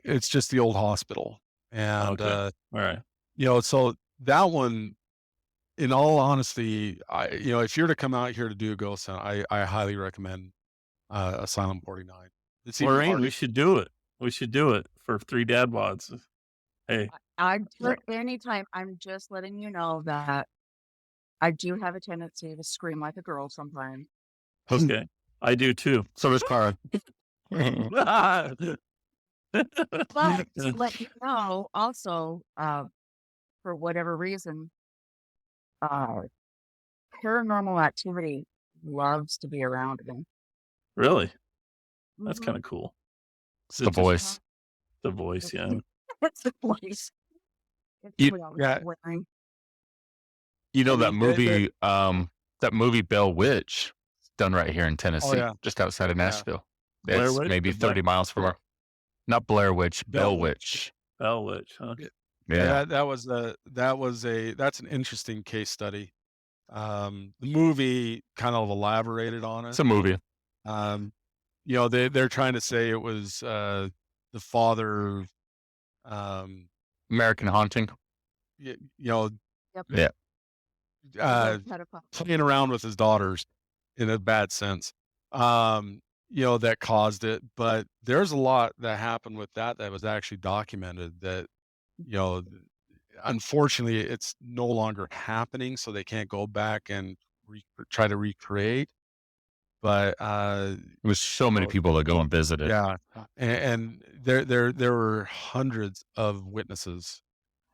it's just the old hospital. And, Okay. All right. so that one, in all honesty, if you're to come out here to do a ghost hunt, I highly recommend Asylum 49. It's even Lorene, harder. we should do it. We should do it for Three Dad Bods. Hey, Anytime, I'm just letting you know that I do have a tendency to scream like a girl sometimes. okay. I do too. So does Cara. But to let you know, also, for whatever reason, paranormal activity loves to be around me. Really? That's Mhm. kind of cool. It's the voice. The voice, yeah. It's the voice. It's You- what I was yeah. wearing. You know I mean, that movie Bell Witch, done right here in Tennessee, yeah. just outside of Yeah. Nashville. Blair It's Witch maybe or Blair- 30 miles from our, not Blair Witch, Bell Bell Witch. Witch. Bell Witch, huh? Yeah. That's an interesting case study. The movie kind of elaborated on it. It's a movie. They're trying to say it was the father, American Haunting. Yep. Yeah. Pedophile. playing around with his daughters in a bad sense, that caused it. But there's a lot that happened with that was actually documented that, unfortunately it's no longer happening. So they can't go back and try to recreate. But, It was so many people that go and visit it. yeah. And there were hundreds of witnesses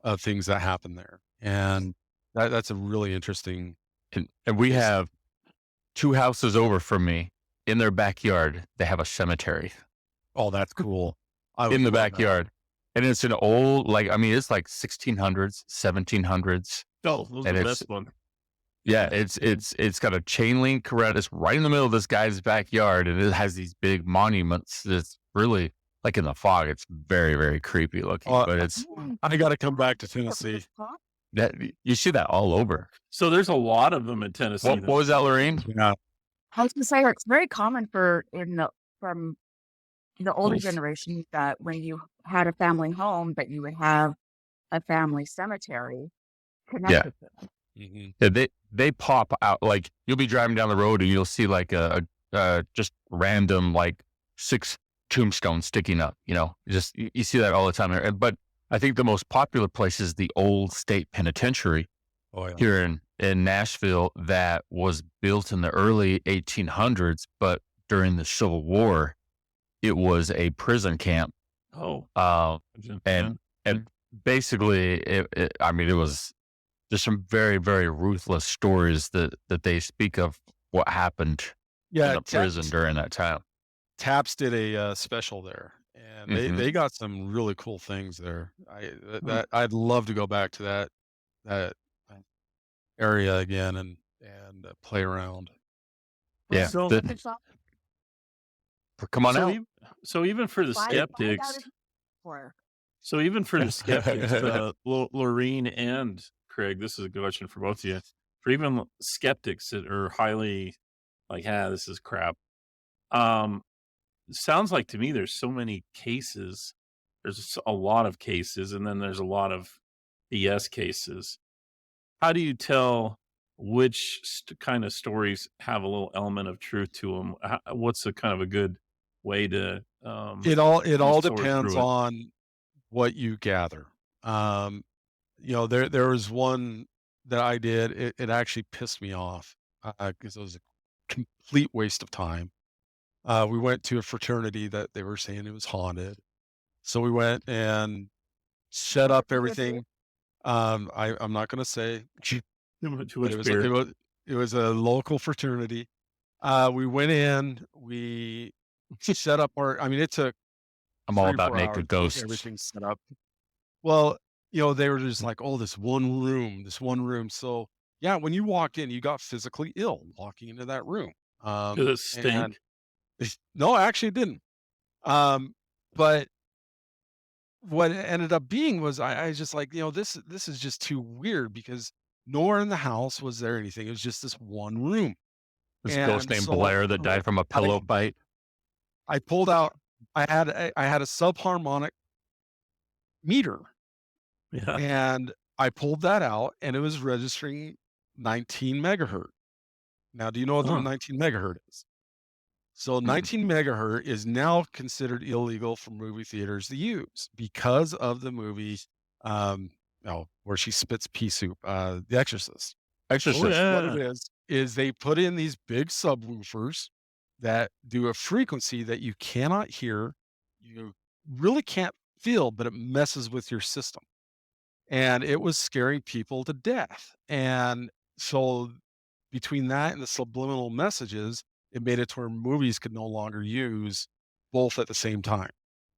of things that happened there. And that's a really interesting. And we have 2 houses over from me. In their backyard, they have a cemetery Oh, that's cool. I would in the love that. backyard. And it's an old, it's like 1600s, 1700s. Oh, those are And the it's- best one. Yeah, it's got a chain link around. It's right in the middle of this guy's backyard, and it has these big monuments. It's really like in the fog. It's very, very creepy looking. But it's I got to come back to Tennessee. that you see that all over. So there's a lot of them in Tennessee. What was that, Lorene? Yeah. I was going to say it's very common from the older Nice. generation that when you had a family home, that you would have a family cemetery connected to it. Mm-hmm. Yeah, they pop out. Like you'll be driving down the road and you'll see like a just random 6 tombstones sticking up. You see that all the time. But I think the most popular place is the old state penitentiary Oh, yeah. here in Nashville that was built in the early 1800s, but during the Civil War, it was a prison camp. Oh, And basically, it was just some very, very ruthless stories that they speak of what happened Yeah. in the prison during that time. Taps did a special there, and Mhm. they got some really cool things there. I'd love to go back to that area again and play around. Yeah. So- Come on so, out. so even for the skeptics, So even for the skeptics, Lorene and Craig, this is a question for both of you. For even skeptics that are highly this is crap. It sounds like to me there's so many cases. There's a lot of cases, and then there's a lot of BS cases. How do you tell which kind of stories have a little element of truth to them? What's a kind of a good way to It all sort depends through it. on what you gather. Um, there was one that I did. It actually pissed me off because it was a complete waste of time. We went to a fraternity that they were saying it was haunted, so we went and set up everything. I'm not going to say, Too but much beer. it was a local fraternity. We went in, we set up our. I mean, it took I'm all three or about 4 hours naked to get ghosts. everything set up. Well, they were just like, "Oh, this one room, this one room." So, yeah, when you walked in, you got physically ill walking into that room. Does it And stink? no, actually it didn't. But what it ended up being was I just like, this is just too weird because nowhere in the house was there anything. It was just this one room. This ghost And named so Blair that died from a I pillow fight. I pulled out I had a subharmonic meter. Yeah. And I pulled that out and it was registering 19 megahertz. Now, do you know what the Huh. 19 megahertz is? So 19 megahertz is now considered illegal for movie theaters to use because of the movie, where she spits pea soup, The Exorcist. Oh Exorcist. What it yeah. is they put in these big subwoofers that do a frequency that you cannot hear, you really can't feel, but it messes with your system. And it was scaring people to death. And so between that and the subliminal messages, it made it to where movies could no longer use both at the same time.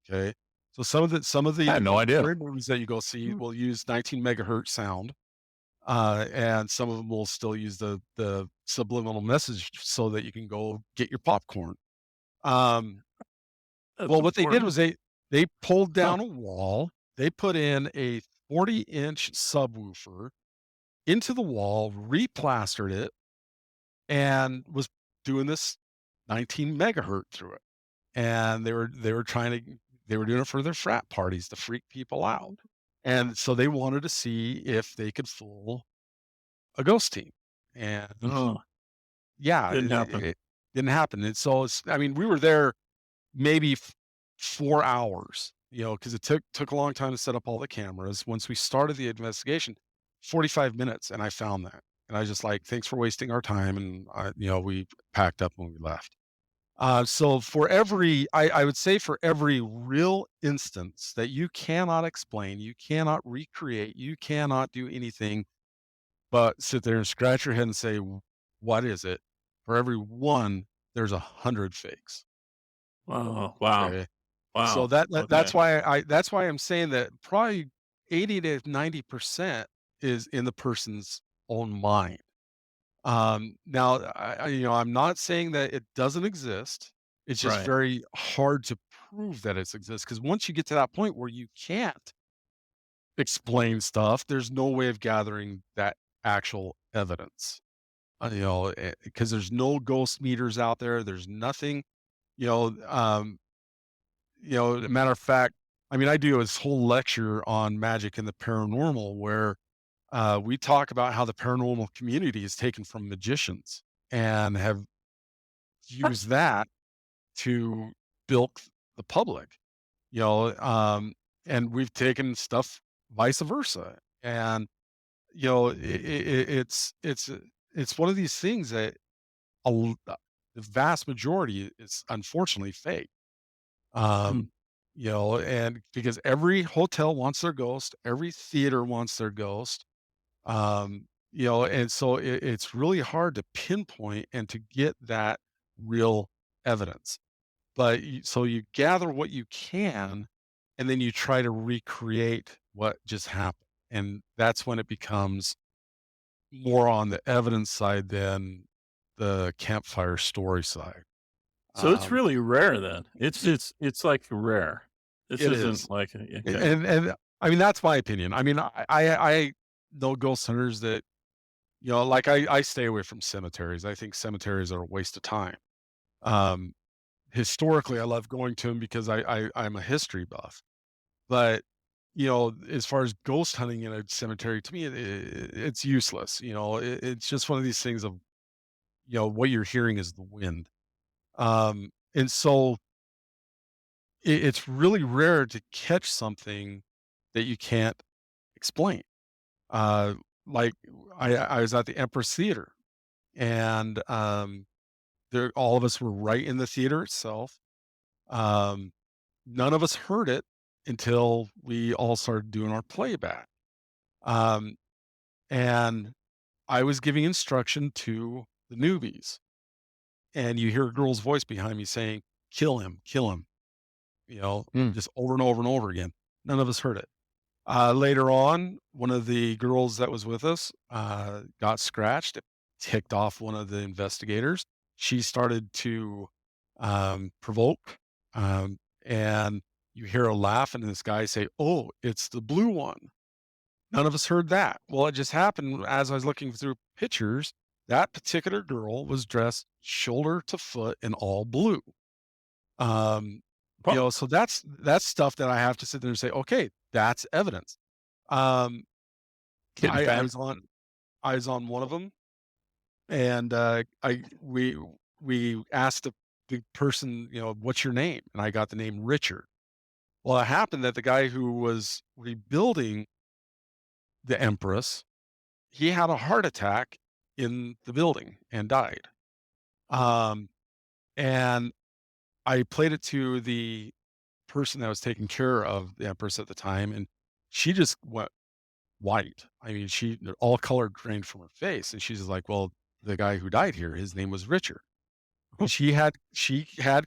Okay. So some of I had the no idea. scary movies that you go see will use 19 megahertz sound. And some of them will still use the subliminal message so that you can go get your popcorn. Um, That's well, what they did important. was they pulled Huh. down a wall. They put in a 40-inch subwoofer into the wall, replastered it, and was doing this 19 megahertz through it. And they were doing it for their frat parties to freak people out. And so they wanted to see if they could fool a ghost team. And Oh, yeah, didn't happen. it didn't happen. And so I mean, we were there maybe 4 hours, because it took a long time to set up all the cameras. Once we started the investigation, 45 minutes, and I found that. And I was just like, "Thanks for wasting our time," and we packed up when we left. So for I would say for every real instance that you cannot explain, you cannot recreate, you cannot do anything but sit there and scratch your head and say, "What is it?" For every one, there's 100 fakes. Wow. Wow. Okay. So Wow. that's Okay. why that's why I'm saying that probably 80 to 90% is in the person's own mind. Now I'm not saying that it doesn't exist. It's just Right. very hard to prove that it exists because once you get to that point where you can't explain stuff, there's no way of gathering that actual evidence. Because there's no ghost meters out there. There's nothing, you know, um, matter of fact, I mean, I do this whole lecture on magic and the paranormal where we talk about how the paranormal community is taken from magicians and have used that to bilk the public, you know, um, and we've taken stuff vice versa. And, it's one of these things that the vast majority is unfortunately fake. Hmm. And because every hotel wants their ghost, every theater wants their ghost. And so it's really hard to pinpoint and to get that real evidence. But so you gather what you can, and then you try to recreate what just happened. And that's when it becomes more on the evidence side than the campfire story side. So it's Um, really rare then. It's like rare. This it is. isn't like okay. And I mean, that's my opinion. I mean, I know ghost hunters that, like I stay away from cemeteries. I think cemeteries are a waste of time. Um, Historically, I love going to them because I'm a history buff. But, as far as ghost hunting in a cemetery, to me, it's useless. It's just one of these things of, what you're hearing is the wind. And so it's really rare to catch something that you can't explain. Uh, like I was at the Empress Theater, and there all of us were right in the theater itself. Um, None of us heard it until we all started doing our playback. Um, and I was giving instruction to the newbies, and you hear a girl's voice behind me saying, kill him, Mm. just over and over and over again. None of us heard it. Later on, one of the girls that was with us got scratched. It ticked off one of the investigators. She started to provoke, and you hear a laugh, and this guy say, "Oh, it's the blue one." None of us heard that. Well, it just happened as I was looking through pictures. That particular girl was dressed shoulder to foot in all blue. Um, so that's stuff that I have to sit there and say, okay, that's evidence. Um, Getting I fat. I was on one of them, and we asked the person, what's your name? And I got the name Richard. Well, it happened that the guy who was rebuilding the Empress, he had a heart attack in the building and died. And I played it to the person that was taking care of the Empress at the time, and she just went white. I mean, all color drained from her face, and she's like, "Well, the guy who died here, his name was Richard." And she had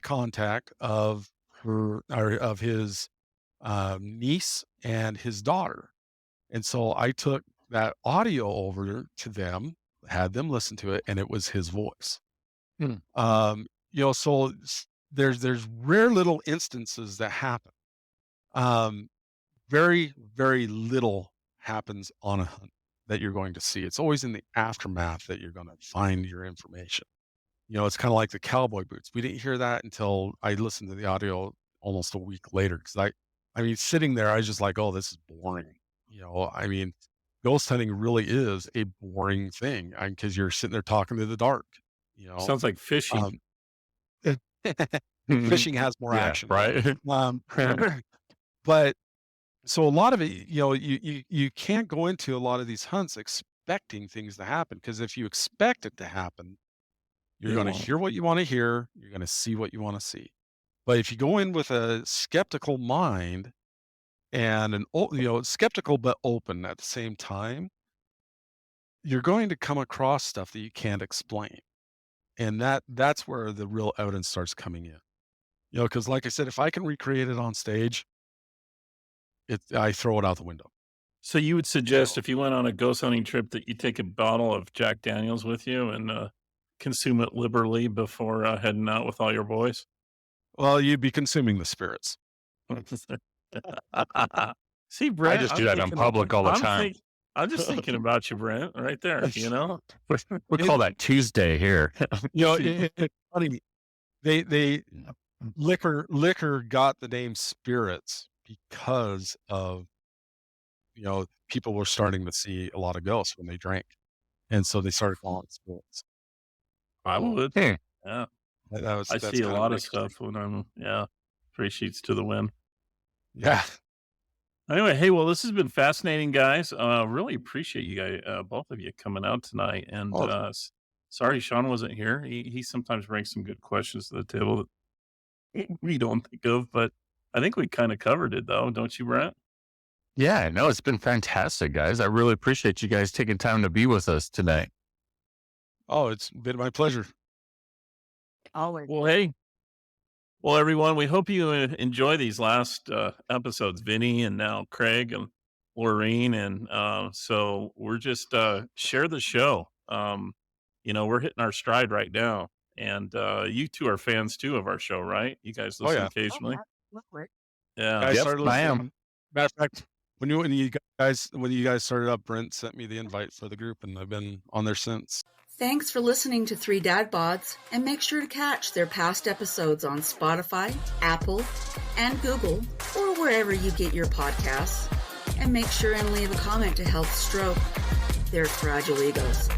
contact of his niece and his daughter, and so I took that audio over to them, had them listen to it, and it was his voice. Hmm. So there's rare little instances that happen. Very, very little happens on a hunt that you're going to see. It's always in the aftermath that you're going to find your information. It's kind of like the cowboy boots. We didn't hear that until I listened to the audio almost a week later. Because I mean, sitting there, I was just like, oh, this is boring. I mean, ghost hunting really is a boring thing because you're sitting there talking to the dark. Sounds like fishing. Fishing has more Yeah, action, right? But so a lot of it, you can't go into a lot of these hunts expecting things to happen, because if you expect it to happen, you're going to hear what you want to hear, you're going to see what you want to see. But if you go in with a skeptical mind and skeptical but open at the same time, you're going to come across stuff that you can't explain. And that's where the real evidence starts coming in. Because like I said, if I can recreate it on stage, I throw it out the window. So you would suggest if you went on a ghost hunting trip that you take a bottle of Jack Daniels with you and consume it liberally before heading out with all your boys? Well, you'd be consuming the spirits. See, Brent, I just do that in public all the time. I'm just thinking about you, Brent, right there. We call that Tuesday here. It's funny. They liquor got the name spirits because of, people were starting to see a lot of ghosts when they drank. And so they started calling it spirits. I would. Hey. Yeah. That's I see a lot of liquor. stuff when I'm, 3 sheets to the wind. Yeah. Anyway, hey, well, this has been fascinating, guys. Really appreciate you guys, both of you, coming out tonight. And sorry Sean wasn't here. He sometimes brings some good questions to the table that we don't think of, but I think we kind of covered it, though. Don't you, Brent? Yeah, no, it's been fantastic, guys. I really appreciate you guys taking time to be with us today. Oh, it's been my pleasure. Always. Well, hey. Well, everyone, we hope you enjoy these last episodes, Vinny and now Craig and Lorene. And so we're just share the show. We're hitting our stride right now. And you two are fans, too, of our show, right? You guys listen occasionally? Yeah. I started listening. I am. Matter of fact, when you guys started up, Brent sent me the invite for the group, and I've been on there since. Thanks for listening to Three Dad Bods, and make sure to catch their past episodes on Spotify, Apple, and Google, or wherever you get your podcasts. And make sure and leave a comment to help stroke their fragile egos.